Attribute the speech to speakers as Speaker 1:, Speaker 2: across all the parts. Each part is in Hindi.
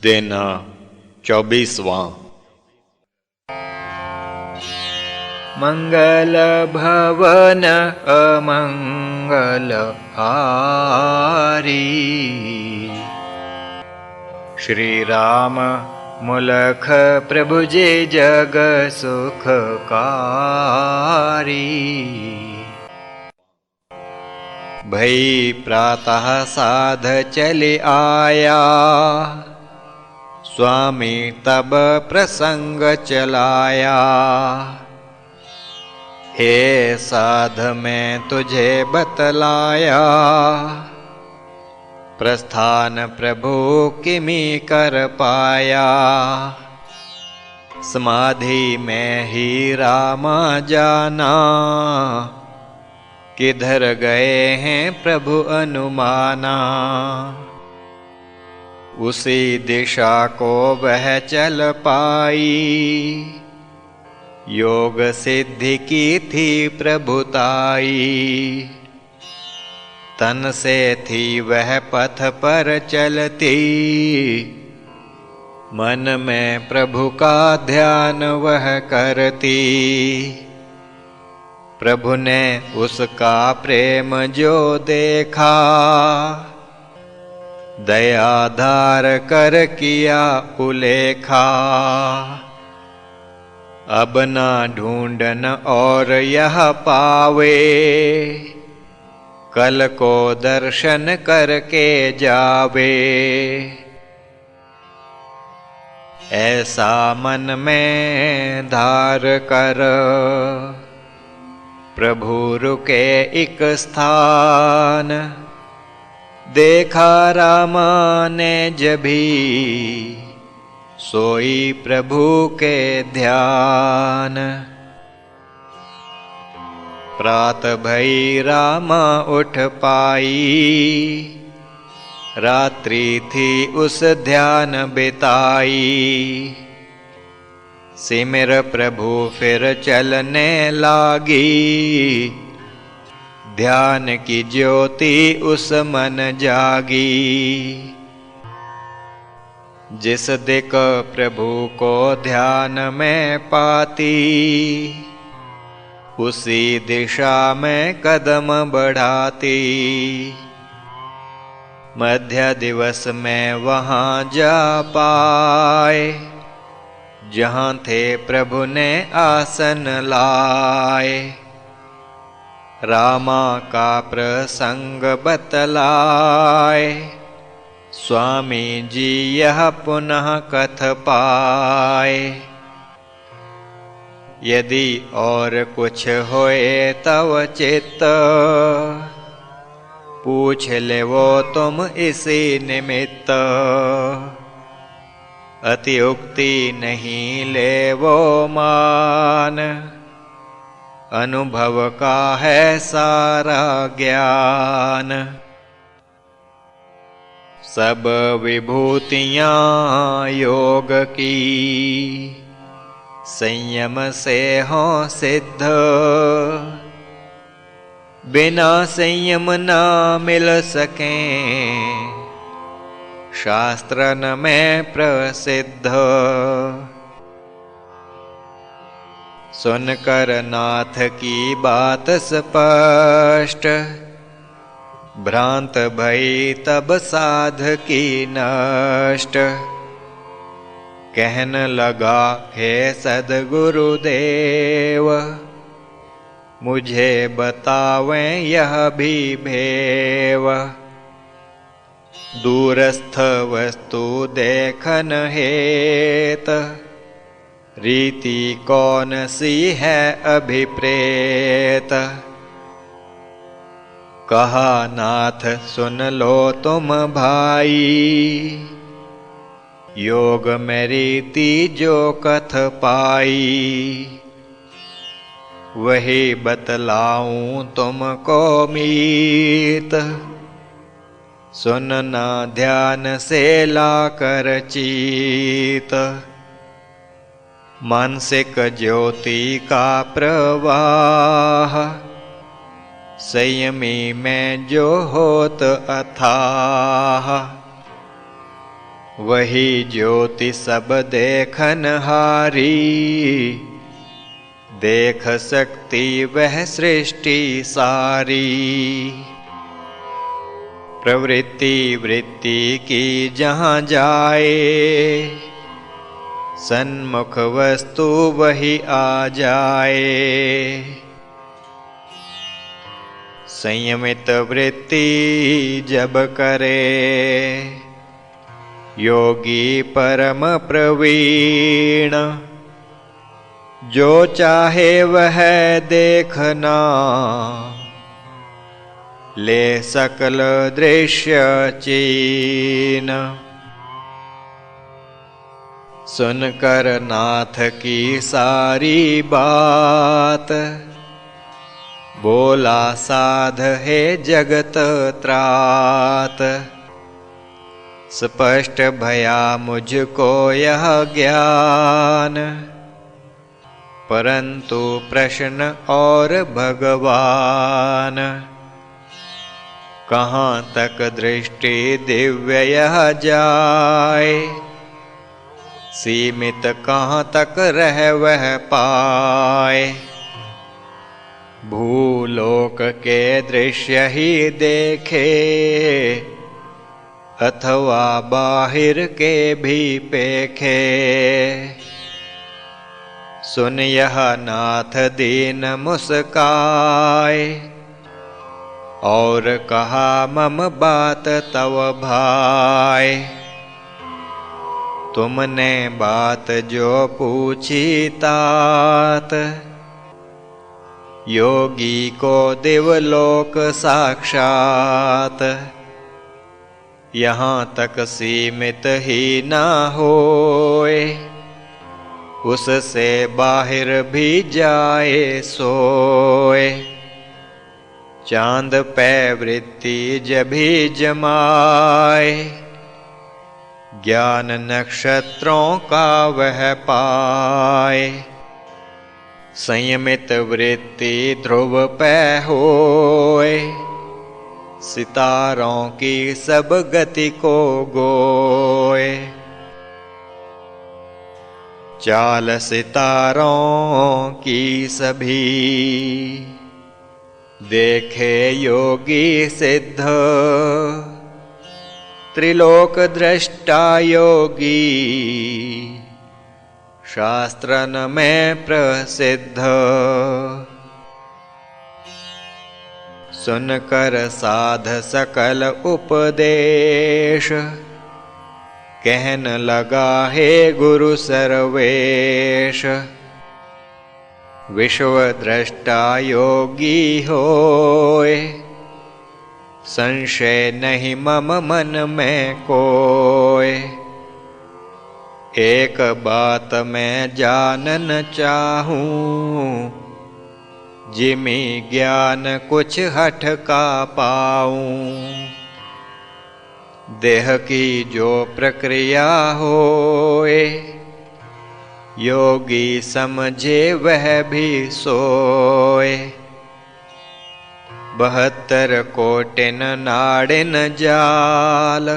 Speaker 1: दिन 24वां।
Speaker 2: मंगल भवन अमंगल हारी, श्री राम मुलख प्रभु जे जग सुखकारी। भई प्रातः साध चले आया, स्वामी तब प्रसंग चलाया। हे साध मैं तुझे बतलाया, प्रस्थान प्रभु किमि कर पाया। समाधि में ही रामा जाना, किधर गए हैं प्रभु अनुमाना। उसी दिशा को वह चल पाई, योग सिद्धि की थी प्रभुताई। तन से थी वह पथ पर चलती, मन में प्रभु का ध्यान वह करती। प्रभु ने उसका प्रेम जो देखा, दया धार कर किया उलेखा। अब ना ढूंढन और यह पावे, कल को दर्शन करके जावे। ऐसा मन में धार कर, प्रभु रुके एक स्थान। देखा रामा ने जभी, सोई प्रभु के ध्यान। प्रात भई रामा उठ पाई, रात्रि थी उस ध्यान बिताई। सिमर प्रभु फिर चलने लागी, ध्यान की ज्योति उस मन जागी। जिस दिक प्रभु को ध्यान में पाती, उसी दिशा में कदम बढ़ाती। मध्य दिवस में वहाँ जा पाए, जहाँ थे प्रभु ने आसन लाए। रामा का प्रसंग बतलाए, स्वामी जी यह पुनः कथ पाए। यदि और कुछ होए तव चित्त, पूछ ले वो तुम इसी निमित्त। अतिउक्ति नहीं ले वो मान, अनुभव का है सारा ज्ञान। सब विभूतियाँ योग की, संयम से हों सिद्ध। बिना संयम ना मिल सकें, शास्त्रन में प्रसिद्ध। सुनकर नाथ की बात स्पष्ट, भ्रांत भई तब साध की नष्ट। कहन लगा हे सद्गुरुदेव, मुझे बतावें यह भी भेव। दूरस्थ वस्तु देखन हेत, रीति कौन सी है अभिप्रेत। कहा नाथ सुन लो तुम भाई, योग में रीति जो कथ पाई। वही बतलाऊं तुमको मीत, सुनना ध्यान से लाकर चीत। मानसिक ज्योति का प्रवाह, संयमी में जो होत अथाह। वही ज्योति सब देखन हारी, देख सकती वह सृष्टि सारी। प्रवृत्ति वृत्ति की जहाँ जाए, सन्मुख वस्तु वही आ जाए। संयमित वृत्ति जब करे, योगी परम प्रवीण। जो चाहे वह देखना, ले सकल दृश्य चीन। सुनकर नाथ की सारी बात, बोला साध है जगत त्रात। स्पष्ट भया मुझको यह ज्ञान, परंतु प्रश्न और भगवान। कहाँ तक दृष्टि दिव्य यह जाए, सीमित कहाँ तक रह वह पाए। भूलोक के दृश्य ही देखे, अथवा बाहिर के भी पेखे। सुन यह नाथ दीन मुस्काए, और कहा मम बात तव भाई। तुमने बात जो पूछी तात, योगी को दिवलोक साक्षात। यहाँ तक सीमित ही ना होए, उससे बाहर भी जाए सोए। चांद पे वृत्ति जभी जमाए, ज्ञान नक्षत्रों का वह पाए। संयमित वृत्ति ध्रुव पे होए, सितारों की सब गति को गोए। चाल सितारों की सभी, देखे योगी सिद्ध। त्रिलोक दृष्टा योगी, शास्त्रन में प्रसिद्ध। सुनकर साध सकल उपदेश, कहन लगा हे गुरु सर्वेश। विश्व दृष्टा योगी होए, संशय नहीं मम मन में कोय। एक बात मैं जानन चाहूं, जिमी ज्ञान कुछ हठ का पाऊं। देह की जो प्रक्रिया होए, योगी समझे वह भी सोए। 72 कोटिन नाड़िन जाल,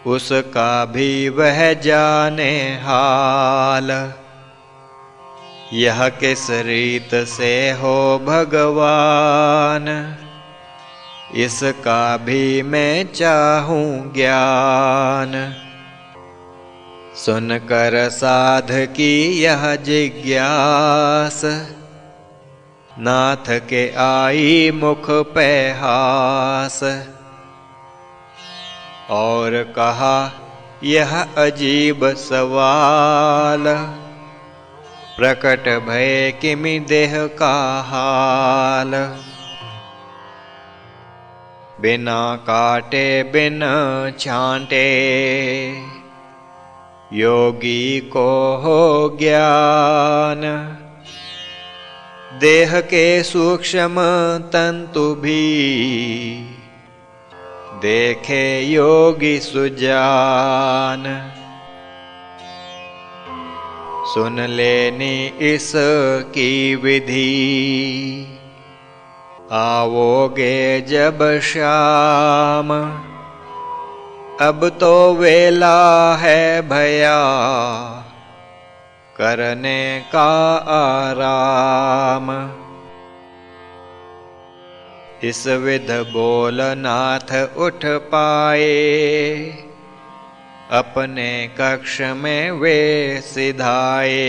Speaker 2: उसका भी वह जाने हाल। यह किस रीत से हो भगवान, इसका भी मैं चाहूं ज्ञान। सुनकर साध की यह जिज्ञास, नाथ के आई मुख पे हास। और कहा यह अजीब सवाल, प्रकट भय किमि देह का हाल। बिना काटे बिना छांटे, योगी को हो ज्ञान। देह के सूक्ष्म तंतु भी, देखे योगी सुजान। सुन लेनी इसकी विधि, आवोगे जब शाम। अब तो वेला है भया करने का आराम। इस विध बोल नाथ उठ पाए, अपने कक्ष में वे सिधाए।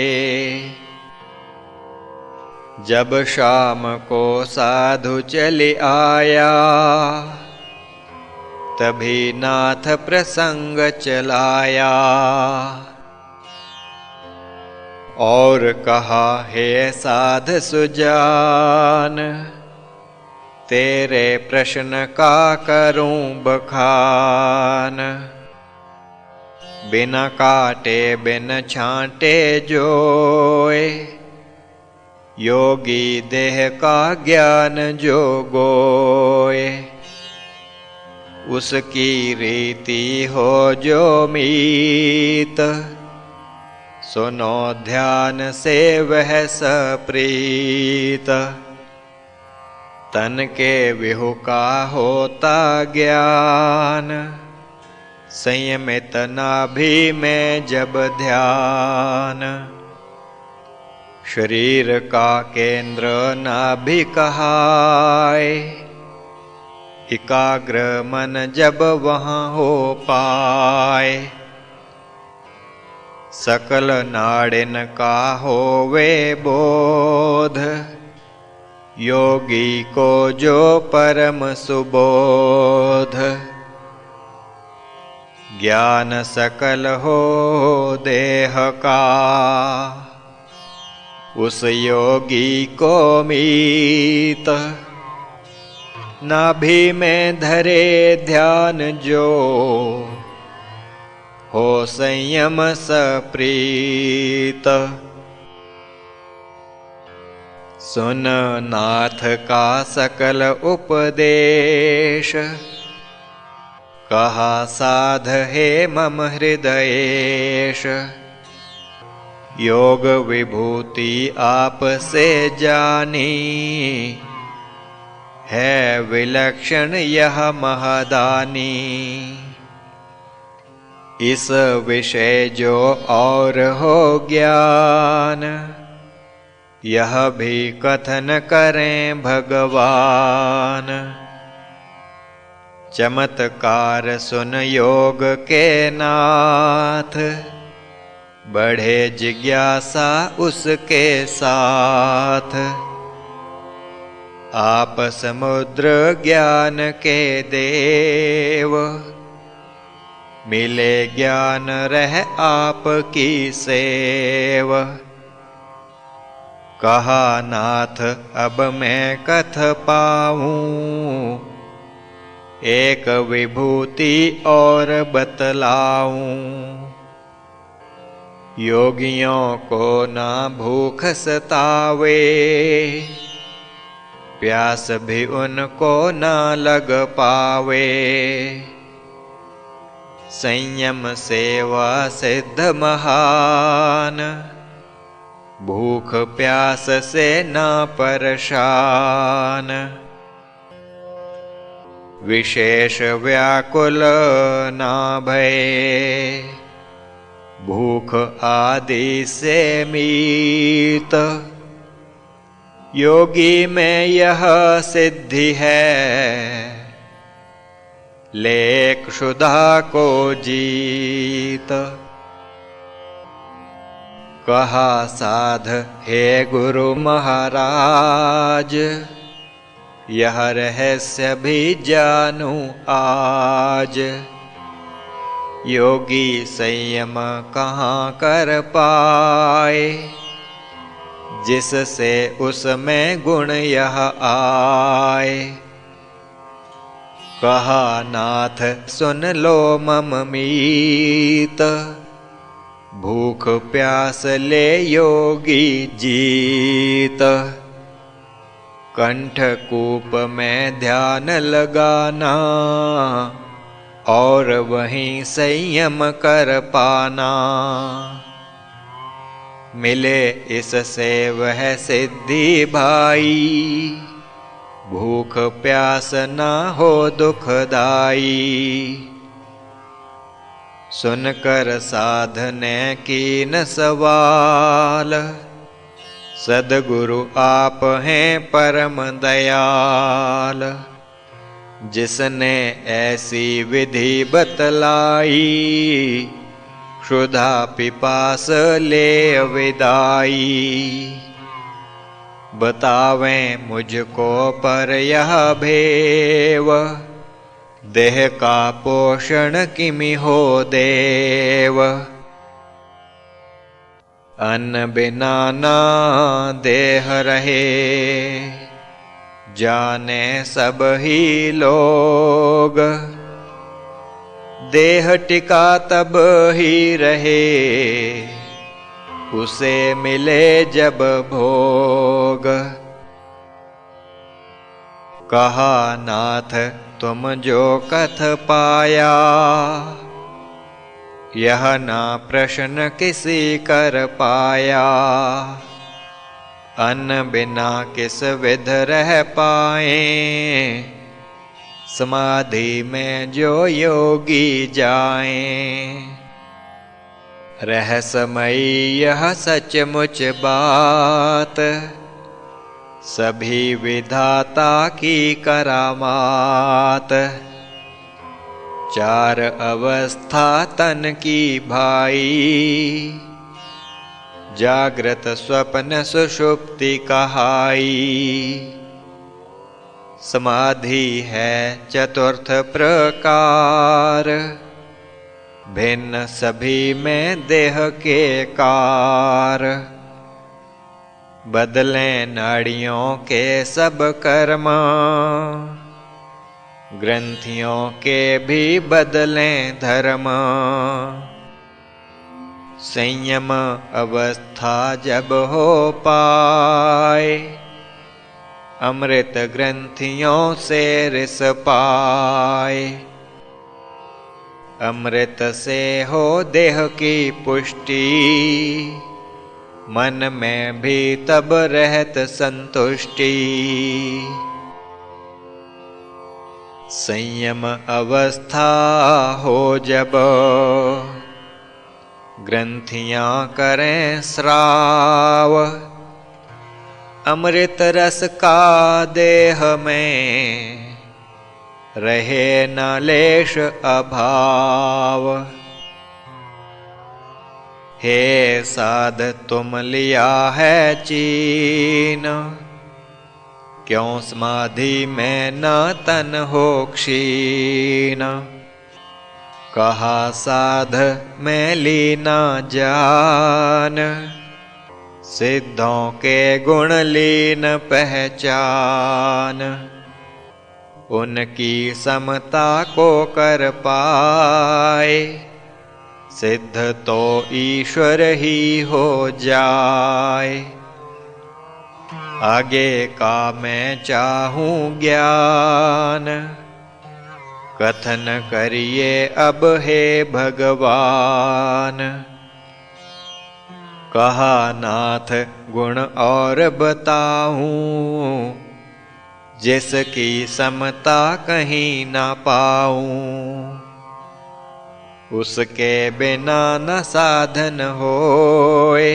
Speaker 2: जब शाम को साधु चली आया, तभी नाथ प्रसंग चलाया। और कहा हे साध सुजान, तेरे प्रश्न का करूं बखान। बिना काटे बिन छांटे जोए, योगी देह का ज्ञान जो गोए। उसकी रीति हो जो मीत, सुनो ध्यान से वह सप्रीत। तन के विहु का होता ज्ञान, संयमित नाभि में जब ध्यान। शरीर का केंद्र नाभि कहाए, एकाग्र मन जब वहाँ हो पाए। सकल नाड़िन का होवे बोध, योगी को जो परम सुबोध। ज्ञान सकल हो देह का, उस योगी को मीत। नाभि में धरे ध्यान जो, हो संयम सप्रीत। सुन नाथ का सकल उपदेश, कहा साध हे मम हृदयेश। योग विभूति आप से जानी, है विलक्षण यह महदानी। इस विषय जो और हो ज्ञान, यह भी कथन करें भगवान। चमत्कार सुन योग के नाथ, बढ़े जिज्ञासा उसके साथ। आप समुद्र ज्ञान के देव, मिले ज्ञान रह आपकी सेव। कहा नाथ अब मैं कथ पाऊं, एक विभूति और बतलाऊं। योगियों को ना भूख सतावे, प्यास भी उनको ना लग पावे। संयम सेवा सिद्ध महान, भूख प्यास से ना परेशान। विशेष व्याकुल ना भय, भूख आदि से मीत। योगी में यह सिद्धि है, ले क्षुधा को जीत। कहा साध हे गुरु महाराज, यह रहस्य भी जानूं आज। योगी संयम कहाँ कर पाए, जिससे उसमें गुण यह आए। कहा नाथ सुन लो मम मीत, भूख प्यास ले योगी जीत। कंठ कूप में ध्यान लगाना, और वहीं संयम कर पाना। मिले इससे वह सिद्धि भाई, भूख प्यास ना हो दुखदाई। सुनकर साधने कीन सवाल, सद्गुरु आप हैं परम दयाल। जिसने ऐसी विधि बतलाई, क्षुधा पिपास ले विदाई। बतावें मुझको पर यह भेव, देह का पोषण किमि हो देव। अन्न बिना ना देह रहे, जाने सब ही लोग। देह टिका तब ही रहे, उसे मिले जब भोग। कहा नाथ तुम जो कथ पाया, यह ना प्रश्न किसी कर पाया। अन्न बिना किस विध रह पाए, समाधि में जो योगी जाएं। रहस्यमयी यह सचमुच बात, सभी विधाता की करामात। चार अवस्था तन की भाई, जागृत स्वप्न सुषुप्ति कहाई। समाधि है चतुर्थ प्रकार, भिन्न सभी में देह के कार। बदलें नाड़ियों के सब कर्म, ग्रंथियों के भी बदलें धर्म। संयम अवस्था जब हो पाए, अमृत ग्रंथियों से रिस पाए। अमृत से हो देह की पुष्टि, मन में भी तब रहत संतुष्टि। संयम अवस्था हो जब, ग्रंथियां करें स्राव। अमृत रस का देह में, रहे न लेश अभाव। हे साध तुम लिया है चीन, क्यों समाधि में न तन हो क्षीण। कहा साध में लीना जान, सिद्धों के गुण लीन पहचान। उनकी समता को कर पाए, सिद्ध तो ईश्वर ही हो जाए। आगे का मैं चाहूं ज्ञान, कथन करिए अब हे भगवान। कहा नाथ गुण और बताऊं, जिसकी समता कहीं ना पाऊं। उसके बिना न साधन होए,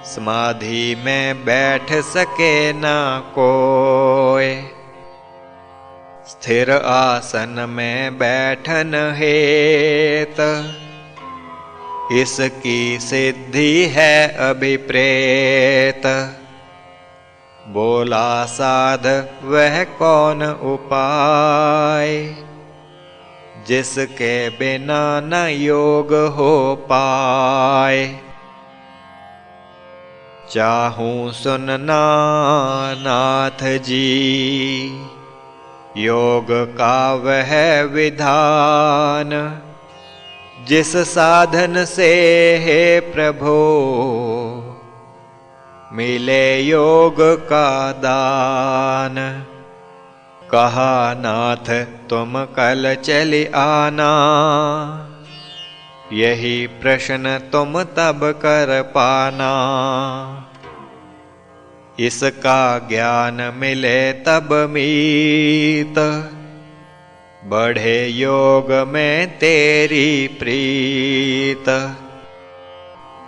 Speaker 2: समाधि में बैठ सके ना कोय। स्थिर आसन में बैठन हेत, इसकी सिद्धि है अभिप्रेत। बोला साध वह कौन उपाय, जिसके बिना न योग हो पाए। चाहूं सुनना नाथ जी, योग का वह विधान। जिस साधन से हे प्रभो, मिले योग का दान। कहा नाथ तुम कल चली आना, यही प्रश्न तुम तब कर पाना। इसका ज्ञान मिले तब मीत, बढ़े योग में तेरी प्रीत।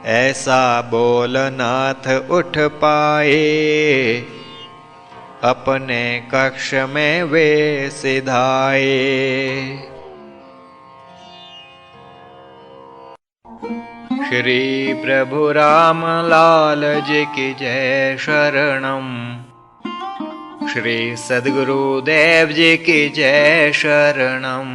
Speaker 2: ऐसा बोल नाथ उठ पाए, अपने कक्ष में वे सिधाए। श्री प्रभु राम लाल जी की जय शरणम। श्री सद्गुरुदेव जी की जय शरणम।